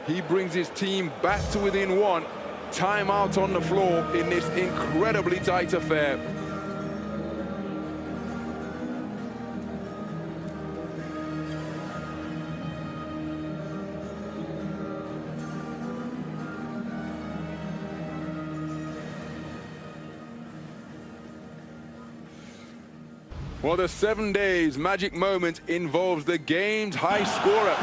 He brings his team back to within one. Timeout on the floor in this incredibly tight affair. Well, the 7 days magic moment involves the game's high scorer,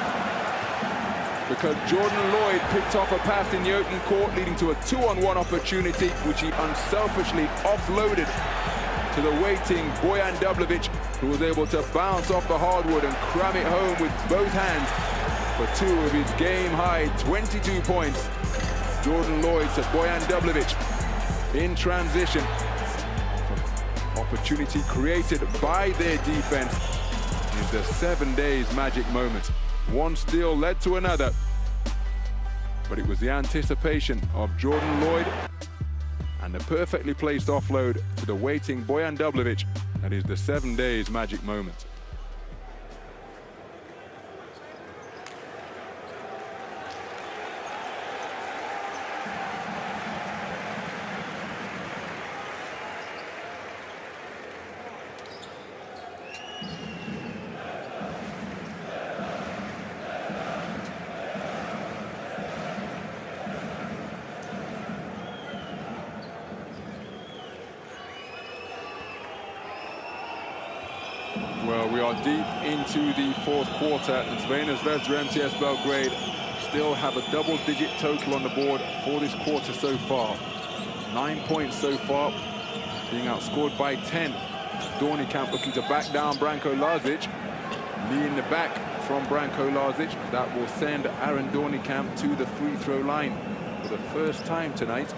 because Jordan Lloyd picked off a pass in the open court, leading to a 2-on-1 opportunity, which he unselfishly offloaded to the waiting Bojan Dublovic, who was able to bounce off the hardwood and cram it home with both hands for 2 of his game-high 22 points. Jordan Lloyd to Bojan Dublovic in transition. Opportunity created by their defense is the 7 days magic moment. One steal led to another, but it was the anticipation of Jordan Lloyd and the perfectly placed offload to the waiting Bojan Dublovic that is the 7 days magic moment. Well, we are deep into the fourth quarter, and Crvena Zvezda MTS Belgrade still have a double-digit total on the board for this quarter so far. 9 points so far, being outscored by 10. Dornicamp looking to back down Branko Lazic. Knee in the back from Branko Lazic. That will send Aaron Dornicamp to the free throw line for the first time tonight.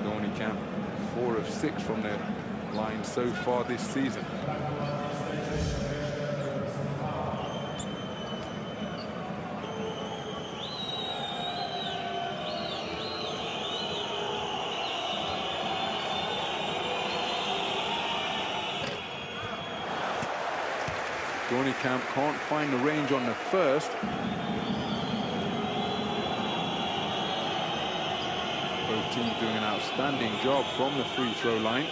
Dornicamp 4 of 6 from the line so far this season. Dornicamp can't find the range on the first. Both teams doing an outstanding job from the free throw line.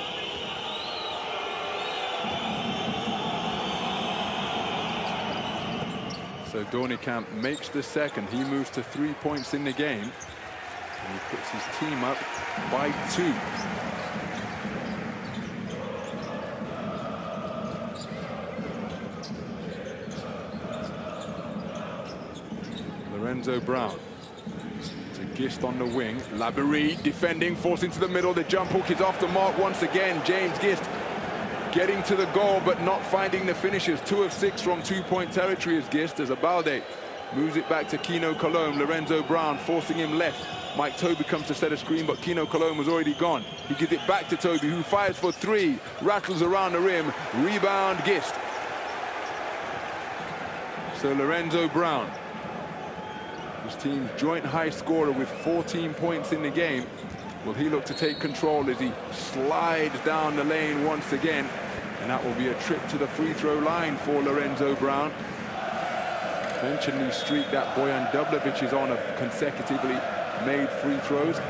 So Dornicamp makes the second. He moves to 3 points in the game. And he puts his team up by 2. Lorenzo Brown to Gist on the wing. Labrie defending, forced into the middle. The jump hook is off the mark once again. James Gist getting to the goal, but not finding the finishes. 2 of 6 from 2-point territory is Gist, as Abalde moves it back to Kino Cologne. Lorenzo Brown forcing him left. Mike Toby comes to set a screen, but Kino Cologne was already gone. He gives it back to Toby, who fires for 3. Rattles around the rim. Rebound Gist. So Lorenzo Brown, his team's joint high scorer with 14 points in the game, will he look to take control as he slides down the lane once again, and that will be a trip to the free throw line for Lorenzo Brown. Mentioned the streak that Bojan Dublovic is on of consecutively made free throws.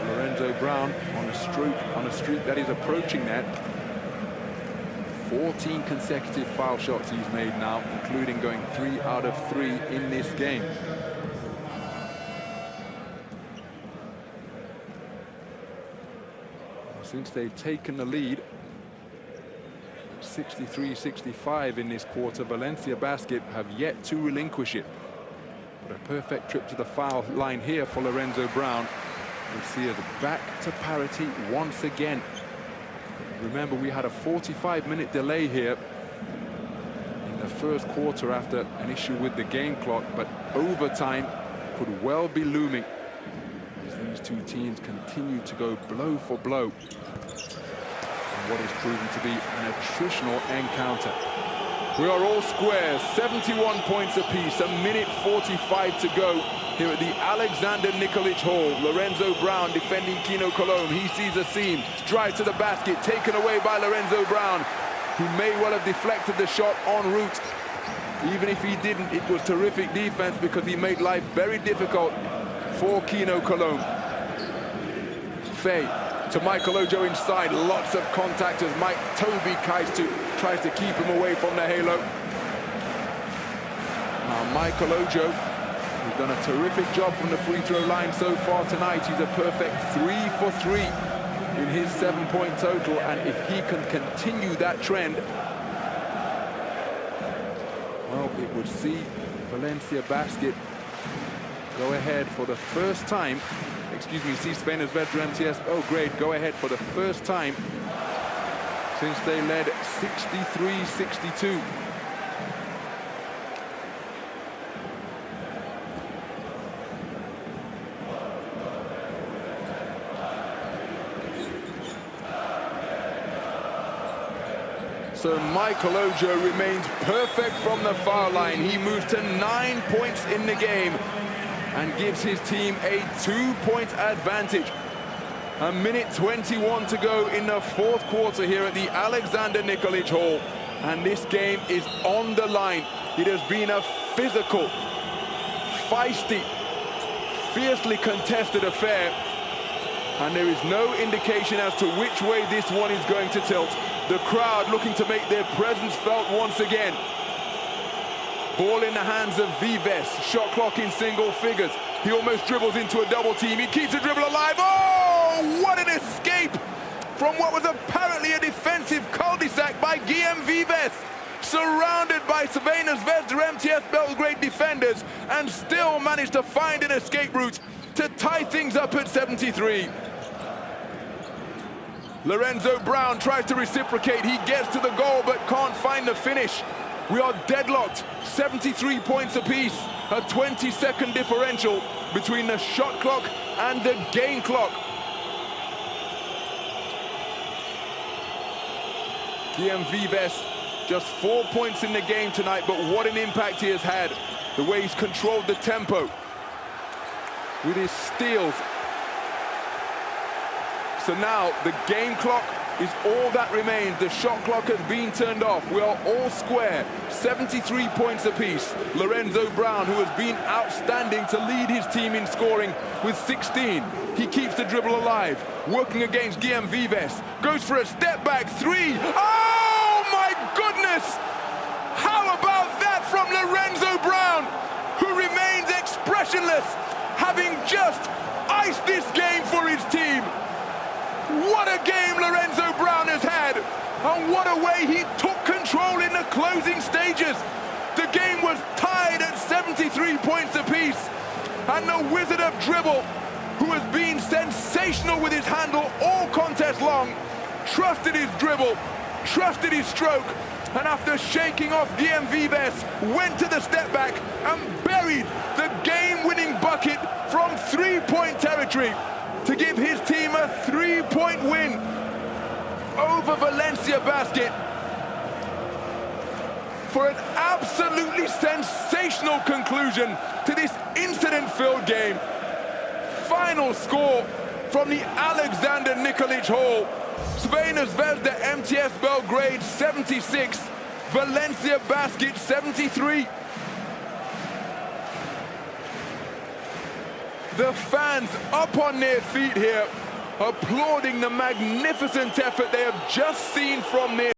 Lorenzo Brown on a streak that is approaching that. 14 consecutive foul shots he's made now, including going 3 out of 3 in this game. Since they've taken the lead, 63-65 in this quarter, Valencia Basket have yet to relinquish it. But a perfect trip to the foul line here for Lorenzo Brown. We'll see us back to parity once again. Remember, we had a 45-minute delay here in the first quarter after an issue with the game clock, but overtime could well be looming as these two teams continue to go blow for blow in what is proving to be an attritional encounter. We are all squares, 71 points apiece, a minute 45 to go here at the Alexander Nikolic Hall. Lorenzo Brown defending Kino Cologne. He sees a seam, drive to the basket, taken away by Lorenzo Brown, who may well have deflected the shot en route. Even if he didn't, it was terrific defense because he made life very difficult for Kino Cologne. Fay to Michael Ojo inside, lots of contact as Toby tries to keep him away from the halo. Now Michael Ojo, he's done a terrific job from the free throw line so far tonight. He's a perfect 3 for 3 in his 7-point total, and if he can continue that trend, well, it would see Valencia Basket go ahead for the first time. Excuse me, see Crvena Zvezda MTS Belgrade go ahead for the first time since they led 63-62. So Michael Ojo remains perfect from the foul line. He moves to 9 points in the game and gives his team a 2-point advantage. A minute 21 to go in the fourth quarter here at the Alexander Nikolic Hall. And this game is on the line. It has been a physical, feisty, fiercely contested affair. And there is no indication as to which way this one is going to tilt. The crowd looking to make their presence felt once again. Ball in the hands of Vives. Shot clock in single figures. He almost dribbles into a double team. He keeps the dribble alive. Oh, what an escape from what was apparently a defensive cul-de-sac by Guillem Vives. Surrounded by Crvena Zvezda MTS Belgrade defenders, and still managed to find an escape route to tie things up at 73. Lorenzo Brown tries to reciprocate. He gets to the goal but can't find the finish. We are deadlocked, 73 points apiece, a 20-second differential between the shot clock and the game clock. Guillem Vives, just 4 points in the game tonight, but what an impact he has had. The way he's controlled the tempo with his steals. So now the game clock is all that remains. The shot clock has been turned off. We are all square, 73 points apiece. Lorenzo Brown, who has been outstanding to lead his team in scoring with 16. He keeps the dribble alive, working against Guillem Vives. Goes for a step back three. Oh my goodness! How about that from Lorenzo Brown, who remains expressionless, having just iced this game for his team. What a game Lorenzo Brown has had, and what a way he took control in the closing stages. The game was tied at 73 points apiece, and the Wizard of Dribble, who has been sensational with his handle all contest long, trusted his dribble, trusted his stroke, and after shaking off Guillem Vives, went to the step back and buried the game-winning bucket from 3-point territory to give his team a 3-point win over Valencia Basket for an absolutely sensational conclusion to this incident-filled game. Final score from the Alexander Nikolic Hall. Crvena Zvezda MTS Belgrade 76, Valencia Basket 73. The fans up on their feet here, applauding the magnificent effort they have just seen from their